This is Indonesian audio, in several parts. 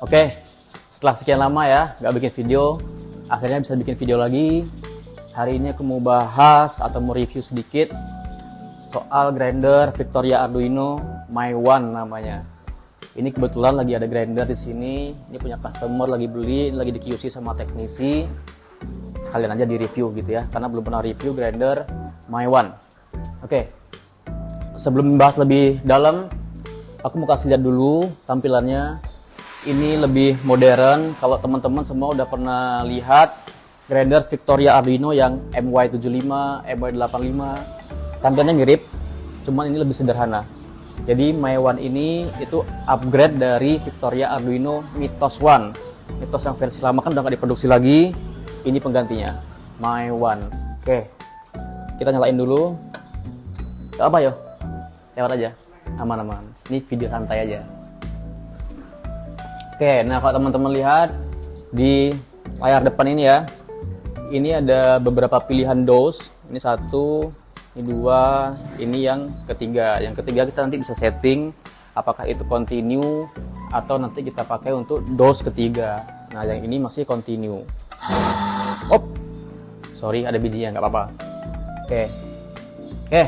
Oke, setelah sekian lama ya nggak bikin video, akhirnya bisa bikin video lagi. Hari ini aku mau bahas atau mau review sedikit soal grinder Victoria Arduino My One namanya. Ini kebetulan lagi ada grinder di sini. Ini punya customer lagi beli, lagi di QC sama teknisi. Sekalian aja di review gitu ya, karena belum pernah review grinder My One. Oke, sebelum membahas lebih dalam, aku mau kasih lihat dulu tampilannya. Ini lebih modern. Kalau teman-teman semua udah pernah lihat grinder Victoria Arduino yang MY75, MY85, tampilannya mirip, cuman ini lebih sederhana. Jadi My One ini itu upgrade dari Victoria Arduino Mythos One. Mythos yang versi lama kan udah nggak diproduksi lagi. Ini penggantinya, My One. Oke, kita nyalain dulu. Gak apa yo, lewat aja, aman-aman. Ini video santai aja. Oke, nah kalau teman-teman lihat di layar depan ini ya, ini ada beberapa pilihan DOS. Ini satu, ini dua, ini yang ketiga. Yang ketiga kita nanti bisa setting apakah itu continue atau nanti kita pakai untuk DOS ketiga. Nah yang ini masih continue. Sorry ada bijinya, nggak apa-apa. Oke.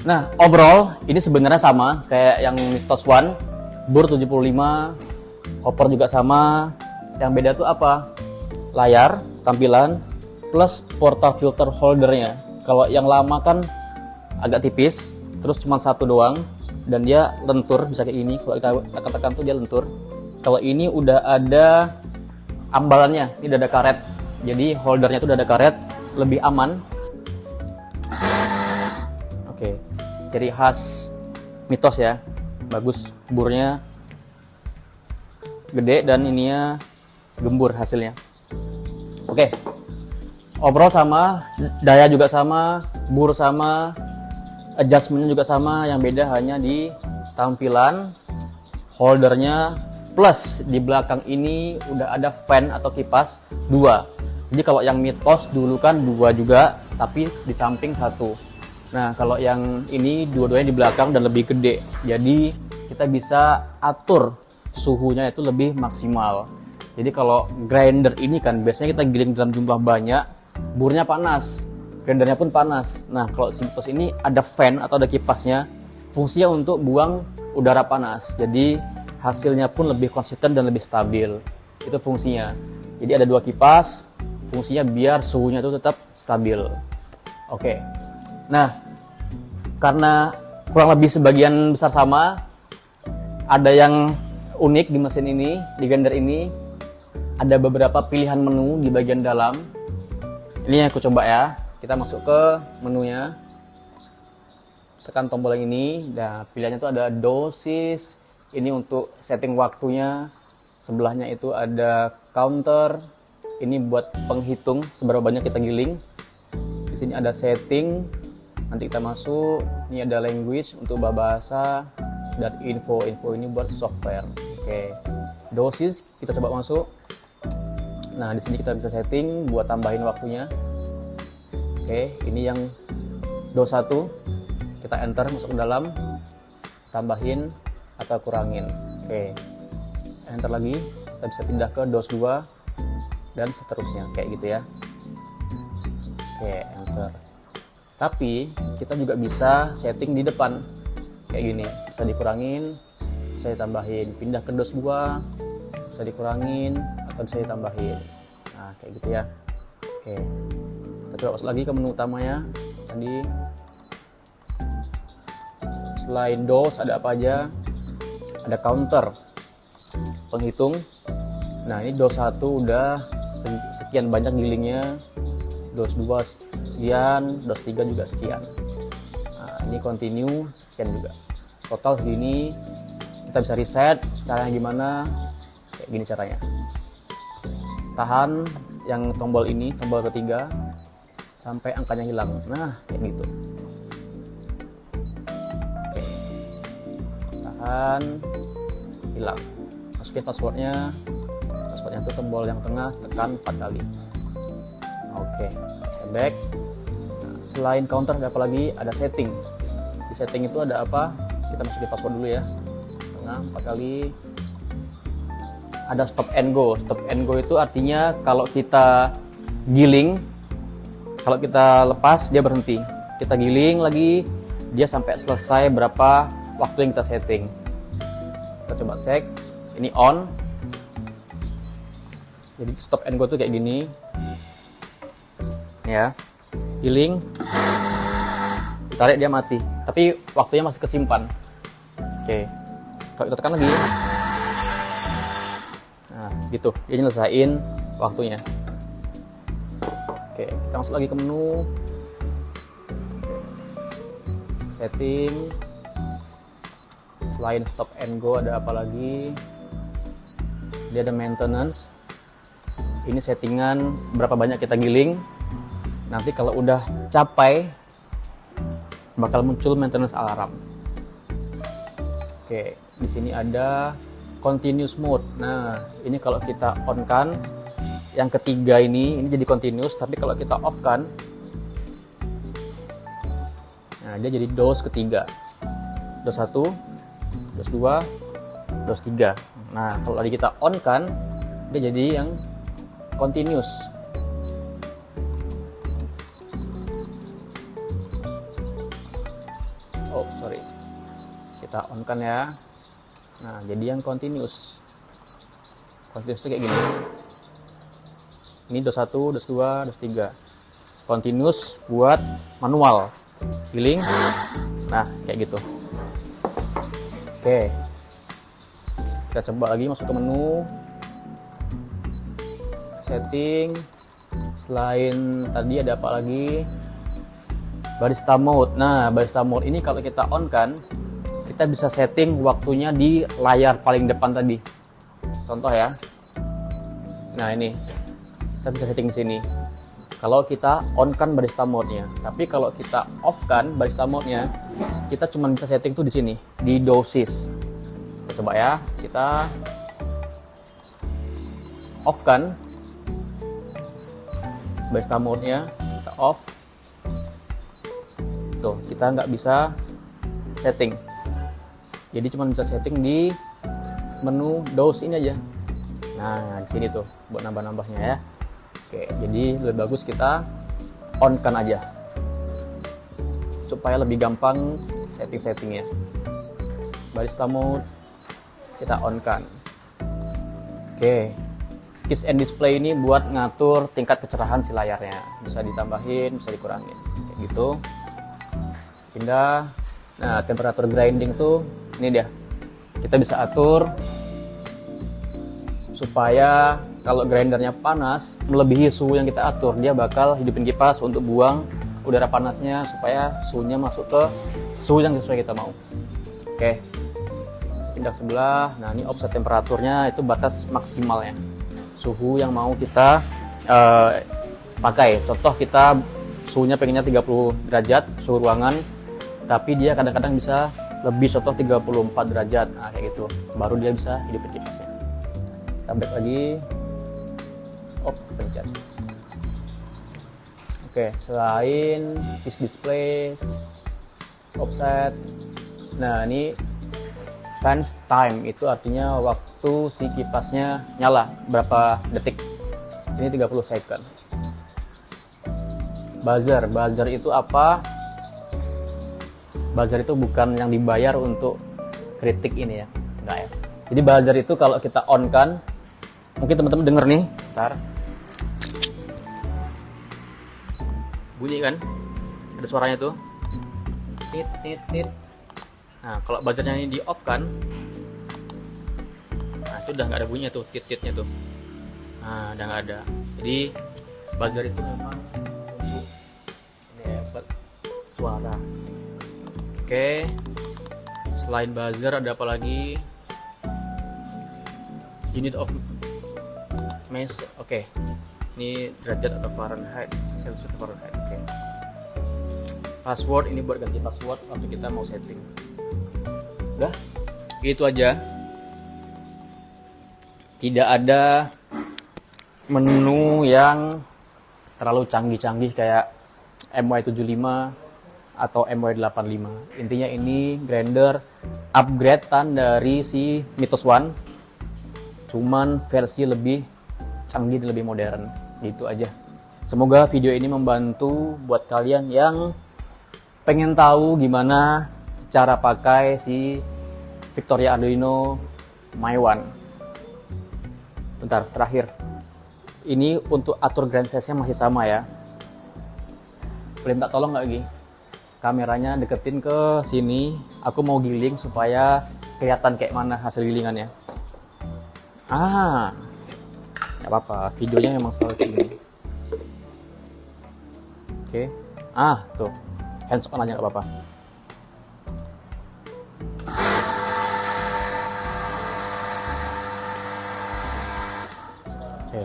Nah overall ini sebenarnya sama kayak yang Mythos One, bur 75, koper juga sama. Yang beda tuh apa? Layar, tampilan, plus porta filter holdernya. Kalau yang lama kan agak tipis, terus cuma satu doang, dan dia lentur, bisa kayak ini. Kalau kita tekan-tekan tuh dia lentur. Kalau ini udah ada ambalannya, ini udah ada karet. Jadi holdernya tuh udah ada karet, lebih aman. Oke, ciri khas Mythos ya, bagus, burnya gede dan ininya gembur hasilnya. Oke, overall sama, daya juga sama, bur sama, adjustmentnya juga sama. Yang beda hanya di tampilan holdernya, plus di belakang ini udah ada fan atau kipas 2. Jadi kalau yang Mythos dulu kan 2 juga, tapi di samping 1. Nah kalau yang ini dua-duanya di belakang dan lebih gede, jadi kita bisa atur suhunya itu lebih maksimal. Jadi kalau grinder ini kan biasanya kita giling dalam jumlah banyak, burnya panas, grindernya pun panas. Nah kalau Mythos ini ada fan atau ada kipasnya, fungsinya untuk buang udara panas. Jadi hasilnya pun lebih konsisten dan lebih stabil. Itu fungsinya. Jadi ada 2 kipas, fungsinya biar suhunya itu tetap stabil. Oke. Nah, karena kurang lebih sebagian besar sama, ada yang unik di mesin ini, di grinder ini, ada beberapa pilihan menu di bagian dalam. Ini yang aku coba ya. Kita masuk ke menunya, tekan tombol yang ini. Nah, pilihannya itu ada dosis, ini untuk setting waktunya. Sebelahnya itu ada counter, ini buat penghitung seberapa banyak kita giling. Di sini ada setting, nanti kita masuk. Ini ada language untuk bahasa, dan info ini buat software. Oke, dosis kita coba masuk. Nah di sini kita bisa setting buat tambahin waktunya. Oke, ini yang dos 1, kita enter masuk ke dalam, tambahin atau kurangin. Oke, enter lagi, kita bisa pindah ke dos 2 dan seterusnya kayak gitu ya. Oke, enter. Tapi kita juga bisa setting di depan kayak gini, bisa dikurangin, bisa ditambahin, pindah ke dos 2, bisa dikurangin atau bisa ditambahin. Nah kayak gitu ya. Oke, kita coba masuk lagi ke menu utamanya. Tadi selain DOS ada apa aja? Ada counter, penghitung. Nah ini DOS 1 udah sekian banyak gilingnya, DOS 2 sekian, DOS 3 juga sekian. Nah ini continue sekian juga. Total segini. Kita bisa reset, caranya gimana? Kayak gini caranya. Tahan yang tombol ini, tombol ketiga, sampai angkanya hilang. Nah kayak gitu. Oke, tahan, hilang. Masukin passwordnya itu tombol yang tengah, tekan 4 kali. Oke, back. Nah, selain counter ada apa lagi? Ada setting. Di setting itu ada apa? Kita masukin password dulu ya. Tengah 4 kali. ada stop and go. Stop and go itu artinya kalau kita giling, kalau kita lepas dia berhenti. Kita giling lagi, dia sampai selesai berapa waktu yang kita setting. Kita coba cek, ini on. Jadi stop and go tuh kayak gini. Ya, giling, ditarik dia mati. Tapi waktunya masih kesimpan. Oke, kalau kita tekan lagi, nah gitu, dia nyelesain waktunya. Oke, kita masuk lagi ke menu, setting. Selain stop and go ada apa lagi? Dia ada maintenance. Ini settingan berapa banyak kita giling. Nanti kalau udah capai bakal muncul maintenance alarm. Oke, di sini ada continuous mode. Nah, ini kalau kita on kan, yang ketiga ini jadi continuous, tapi kalau kita off kan, nah dia jadi dose ketiga. Dose 1, dose 2, dose 3. Nah, kalau tadi kita on kan, dia jadi yang continuous. Oh, sorry. Kita on kan ya. Nah, jadi yang continuous. Continuous itu kayak gini. Ini dos 1, dos 2, dos 3. Continuous buat manual. Giling. Nah, kayak gitu. Oke. Kita coba lagi masuk ke menu. Setting. Selain tadi ada apa lagi? Barista mode. Nah, barista mode ini kalau kita on kan, kita bisa setting waktunya di layar paling depan tadi. Contoh ya. Nah, ini. Kita bisa setting di sini. Kalau kita on kan barista mode-nya. Tapi kalau kita off kan barista mode-nya, kita cuma bisa setting tuh di sini, di doses. Kita coba ya. Kita off kan barista mode-nya, kita off. Tuh, kita nggak bisa setting. Jadi cuma bisa setting di menu dose ini aja. Nah, di sini tuh buat nambah-nambahnya ya. Oke, jadi lebih bagus kita on kan aja. Supaya lebih gampang setting-settingnya. Barista mode kita on kan. Oke. Kiss and display ini buat ngatur tingkat kecerahan si layarnya. Bisa ditambahin, bisa dikurangin. Kayak gitu. Pindah. Nah, temperatur grinding tuh ini dia. Kita bisa atur supaya kalau grindernya panas melebihi suhu yang kita atur, dia bakal hidupin kipas untuk buang udara panasnya supaya suhunya masuk ke suhu yang sesuai kita mau. Oke. Pindah ke sebelah. Nah, ini offset temperaturnya itu batas maksimalnya. Suhu yang mau kita pakai. Contoh kita suhunya pengennya 30 derajat suhu ruangan, tapi dia kadang-kadang bisa lebih, contoh 34 derajat. Nah, kayak gitu. Baru dia bisa hidupin kipasnya. Kita back lagi. Pencet. Oke, selain kiss display, offset. Nah, ini fans time itu artinya waktu si kipasnya nyala berapa detik. Ini 30 second. Buzzer itu apa? Buzzer itu bukan yang dibayar untuk kritik ini ya, enggak ya. Jadi buzzer itu kalau kita on kan, mungkin teman-teman denger nih, bentar. Bunyi kan? Ada suaranya tuh. Tit tit tit. Nah, kalau buzzernya ini di off kan, nah itu udah nggak ada bunyinya tuh, tit-titnya tuh. Nah, udah nggak ada. Jadi buzzer itu memang untuk ini ya, buat suara. Oke. Selain buzzer ada apa lagi? Unit of measure. Oke. Ini derajat atau Fahrenheit, Celsius atau Fahrenheit. Oke. Password ini buat ganti password waktu kita mau setting. Udah, gitu aja. Tidak ada menu yang terlalu canggih-canggih kayak MY75 atau MY85. Intinya ini grinder upgradean dari si Mythos One. cuman versi lebih canggih dan lebih modern. Gitu aja. Semoga video ini membantu buat kalian yang pengen tahu gimana cara pakai si Victoria Arduino My One. Bentar, terakhir. Ini untuk atur grand size-nya masih sama ya. Boleh minta tolong nggak, Gi? Kameranya deketin ke sini. Aku mau giling supaya kelihatan kayak mana hasil gilingannya. Nggak apa-apa. Videonya memang selalu kayak gini. Oke. Tuh. Hands on aja nggak apa-apa. Oke.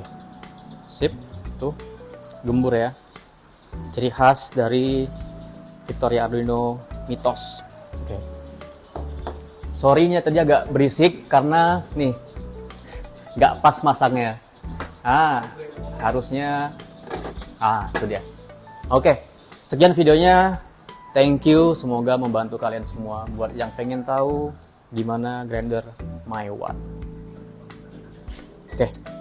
Sip. Tuh. Gembur ya. Ciri khas dari Victoria Arduino Mythos. Oke. Sorry-nya tadi agak berisik karena nih nggak pas masangnya. Harusnya itu dia. Oke, sekian videonya. Thank you, semoga membantu kalian semua buat yang pengen tahu gimana grinder My One. Oke.